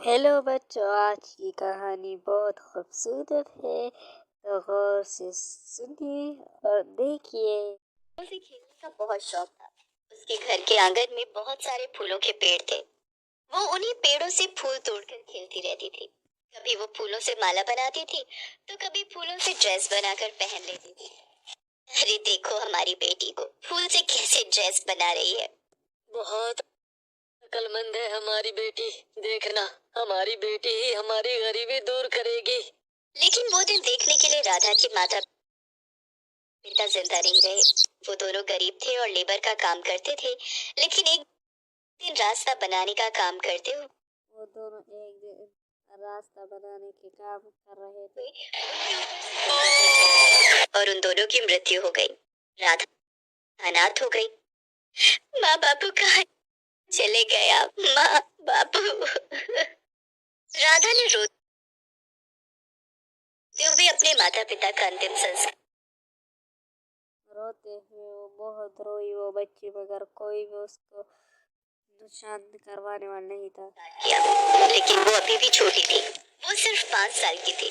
Hello बच्चों, आज की कहानी बहुत खूबसूरत है, तो गौर से सुनिए और देखिए। उसे खेलने का बहुत शौक था। उसके घर के आंगन में बहुत सारे फूलों के पेड़ थे। वो उन्हीं पेड़ों से फूल तोड़कर खेलती रहती थी। कभी वो फूलों से माला बनाती थी, तो कभी फूलों से ड्रेस बनाकर पहन लेती थी। अरे देखो हमारी बेटी को फूल से कैसे ड्रेस बना रही है। बहुत अक्लमंद है हमारी बेटी। देखना, हमारी बेटी ही हमारी गरीबी दूर करेगी। लेकिन वो दिन देखने के लिए राधा के माता पिता जिंदा नहीं रहे। वो दोनों गरीब थे और लेबर का काम करते थे। लेकिन एक दिन रास्ता बनाने का काम करते हुए वो दोनों एक दिन रास्ता बनाने के काम कर रहे थे। और उन दोनों की मृत्यु हो गई। राधा अनाथ हो गई। माँ बापू कहाँ चले गए आप? माँ बापू। राधा ने रोते हुए अपने माता पिता का अंतिम संस्कार रोते हुए वो बहुत रोई, वो बच्ची, मगर कोई भी उसको शांत करवाने वाला नहीं था। किया। लेकिन वो अभी भी छोटी थी। वो सिर्फ 5 साल की थी।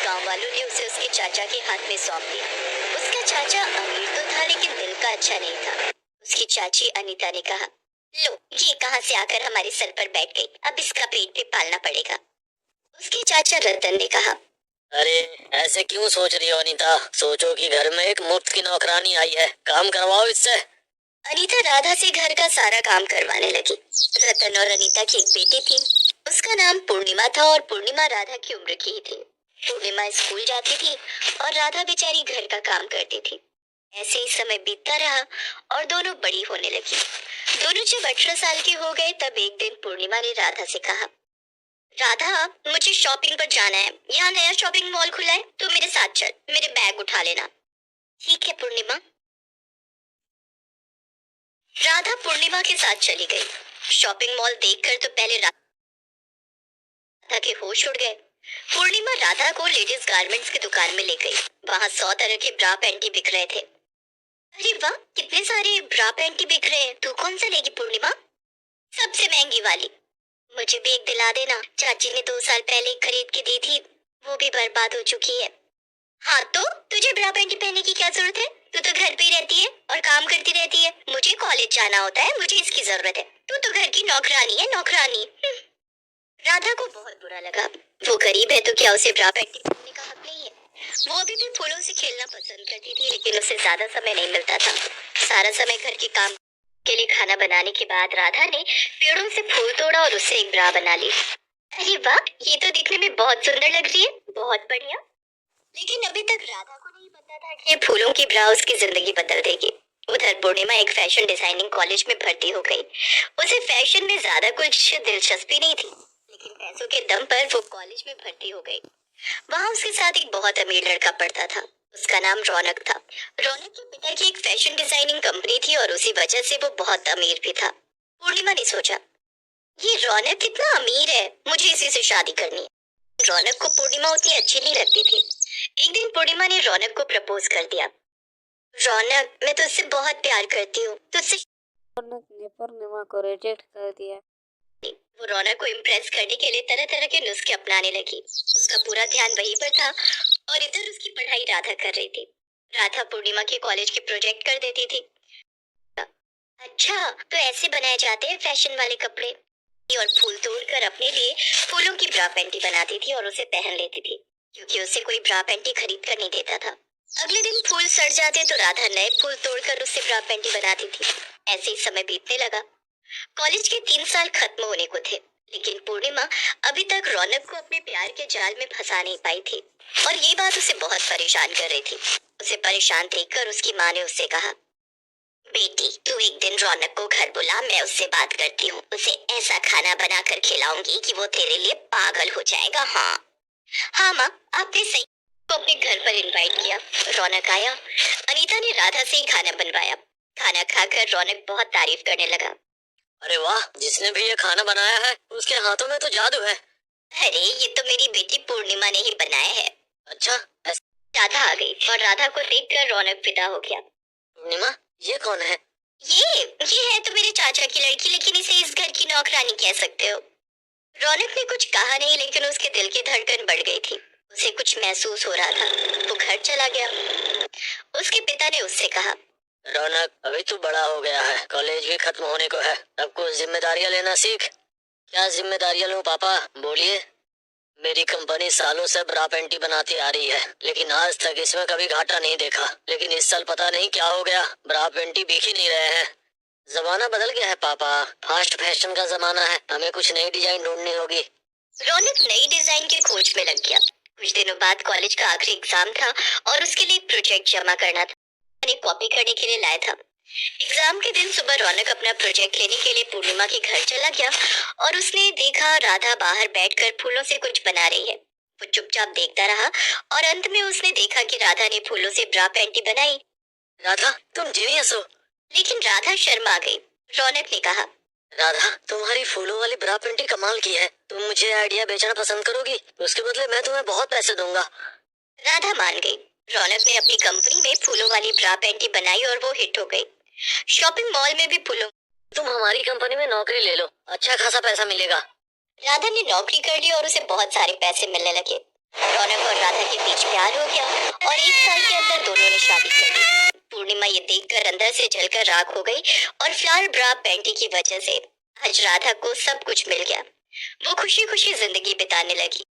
गांव वालों ने उसे उसके चाचा के हाथ में सौंप दिया। उसका चाचा अमीर तो था, लेकिन दिल का अच्छा नहीं था। उसकी चाची अनीता ने कहा, लो ये कहाँ से आकर हमारे सर पर बैठ गई, अब इसका पेट भी पालना पड़ेगा। उसके चाचा रतन ने कहा, अरे ऐसे क्यों सोच रही हो अनीता? सोचो कि घर में एक मुफ्त की नौकरानी आई है, काम करवाओ इससे। अनीता राधा से घर का सारा काम करवाने लगी। रतन और अनीता की एक बेटी थी। उसका नाम पूर्णिमा था और पूर्णिमा राधा की उम्र की ही थी। पूर्णिमा स्कूल जाती थी और राधा बेचारी घर का काम करती थी। ऐसे ही समय बीतता रहा और दोनों बड़ी होने लगी। दोनों जब 18 साल के हो गए, तब एक दिन पूर्णिमा ने राधा से कहा, राधा मुझे शॉपिंग पर जाना है, यहाँ नया शॉपिंग मॉल खुला है, तो मेरे साथ चल, मेरे बैग उठा लेना। ठीक है पूर्णिमा। राधा पूर्णिमा के साथ चली गई। शॉपिंग मॉल देखकर तो पहले राधा के होश उड़ गए। पूर्णिमा राधा को लेडीज गारमेंट्स की दुकान में ले गई। वहाँ 100 तरह के ब्रा पैंटी बिक रहे थे। अरे वाह, कितने सारे ब्रा पैंटी बिक रहे हैं। तू कौन सा लेगी पूर्णिमा? सबसे महंगी वाली। मुझे भी एक दिला देना, चाची ने 2 साल पहले एक खरीद के दी थी, वो भी बर्बाद हो चुकी है। हाँ तो तुझे ब्रा पैंटी पहनने की क्या जरूरत है? तू तो घर पे ही रहती है और काम करती रहती है। मुझे कॉलेज जाना होता है, मुझे इसकी जरूरत है। तू तो घर की नौकरानी है, नौकरानी। राधा को बहुत बुरा लगा। वो गरीब है तो क्या उसे ब्रा पैंटी पहनने का हक नहीं है? वो अभी भी फूलों से खेलना पसंद करती थी, लेकिन उसे ज्यादा समय नहीं मिलता था। सारा समय घर के काम के लिए खाना बनाने के बाद राधा ने पेड़ों से फूल तोड़ा और उससे एक ब्रा बना ली। अरे वाह, ये तो दिखने में बहुत सुंदर लग रही है, बहुत बढ़िया। लेकिन अभी तक राधा को नहीं पता था कि ये फूलों की ब्रा उसकी जिंदगी बदल देगी। उधर पूर्णिमा एक फैशन डिजाइनिंग कॉलेज में भर्ती हो गई। उसे फैशन में ज्यादा कुछ दिलचस्पी नहीं थी, लेकिन पैसों के दम पर वो कॉलेज में भर्ती हो गई। वहाँ उसके साथ एक बहुत अमीर लड़का पढ़ता था। उसका नाम रौनक था। रौनक के पिता की एक फैशन डिजाइनिंग कंपनी थी और उसी वजह से वो बहुत अमीर भी था। पूर्णिमा ने सोचा, ये रौनक कितना अमीर है, मुझे इसी से शादी करनी है। रौनक को पूर्णिमा उतनी अच्छी नहीं लगती थी। एक दिन पूर्णिमा ने रौनक को प्रपोज कर दिया। रौनक, मैं तुझसे बहुत प्यार करती हूँ, तुझसे। रौनक ने पूर्णिमा को रिजेक्ट कर दिया। वो रौनक को इम्प्रेस करने के लिए तरह तरह के नुस्खे अपनाने लगी। उसका पूरा ध्यान वहीं पर था और इधर उसकी पढ़ाई राधा कर रही थी। राधा पूर्णिमा के कॉलेज के प्रोजेक्ट कर देती थी। अच्छा, तो ऐसे बनाए जाते हैं फैशन वाले कपड़े। और फूल तोड़कर अपने लिए फूलों की ब्रा पैंटी बनाती थी और उसे पहन लेती थी, क्योंकि उसे कोई ब्रा पैंटी खरीद कर नहीं देता था। अगले दिन फूल सड़ जाते तो राधा नए फूल तोड़कर उससे ब्रा पैंटी बनाती थी। ऐसे ही समय बीतने लगा। कॉलेज के 3 साल खत्म होने को थे, लेकिन पूर्णिमा अभी तक रौनक को अपने प्यार के जाल में फंसा नहीं पाई थी और ये बात उसे बहुत परेशान कर रही थी। उसे परेशान देखकर उसकी माँ ने उससे कहा, बेटी तू एक दिन रौनक को घर बुला, मैं उससे बात करती हूँ। उसे ऐसा खाना बनाकर खिलाऊंगी कि वो तेरे लिए पागल हो जाएगा। हाँ हाँ माँ, आपने सही को अपने घर पर इनवाइट किया। रौनक आया। अनीता ने राधा से ही खाना बनवाया। खाना खाकर रौनक बहुत तारीफ करने लगा। अरे वाह, जिसने भी ये खाना बनाया है उसके हाथों में तो जादू है। अरे ये तो मेरी बेटी पूर्णिमा ने ही बनाया है। अच्छा, राधा आ गई और राधा को देखकर रौनक फिदा हो गया। पूर्णिमा, ये कौन है? ये है तो मेरे चाचा की लड़की, लेकिन इसे इस घर की नौकरानी कह सकते हो। रौनक ने कुछ कहा नहीं, लेकिन उसके दिल की धड़कन बढ़ गई थी। उसे कुछ महसूस हो रहा था। वो घर चला गया। उसके पिता ने उससे कहा, रौनक, अभी तू बड़ा हो गया है, कॉलेज भी खत्म होने को है, अब कुछ जिम्मेदारियां लेना सीख। क्या जिम्मेदारियां लूं पापा, बोलिए। मेरी कंपनी सालों से ब्रा पैंटी बनाती आ रही है, लेकिन आज तक इसमें कभी घाटा नहीं देखा। लेकिन इस साल पता नहीं क्या हो गया, ब्रा पैंटी बिक ही नहीं रहे हैं। जमाना बदल गया है पापा, फास्ट फैशन का जमाना है, हमें कुछ नई डिजाइन ढूंढनी होगी। रौनक नई डिजाइन की खोज में लग गया। कुछ दिनों बाद कॉलेज का आखिरी एग्जाम था और उसके लिए एक प्रोजेक्ट जमा करना था। मैंने कॉपी करने के लिए लाया था। एग्जाम के दिन सुबह रौनक अपना प्रोजेक्ट लेने के लिए पूर्णिमा के घर चला गया और उसने देखा राधा बाहर बैठकर फूलों से कुछ बना रही है। वो चुपचाप देखता रहा और अंत में उसने देखा कि राधा ने फूलों से ब्रा पैंटी बनाई। राधा, तुम जीनियस हो। लेकिन राधा शर्मा गई। रौनक ने कहा, राधा, तुम्हारी फूलों वाली ब्रा पैंटी कमाल की है। तुम मुझे आइडिया बेचना पसंद करोगी? उसके बदले मैं तुम्हें बहुत पैसे दूंगा। राधा मान गई। रौनक ने अपनी कंपनी में फूलों वाली ब्रा पैंटी बनाई और वो हिट हो गई। शॉपिंग मॉल में भी फूलों। तुम हमारी कंपनी में नौकरी ले लो, अच्छा खासा पैसा मिलेगा। राधा ने नौकरी कर ली और उसे बहुत सारे पैसे मिलने लगे। रौनक और राधा के बीच प्यार हो गया और 1 साल के अंदर दोनों ने शादी कर ली। पूर्णिमा ये देखकर अंदर से जलकर राख हो गई और फ्लावर ब्रा पैंटी की वजह से आज राधा को सब कुछ मिल गया। वो खुशी खुशी जिंदगी बिताने लगी।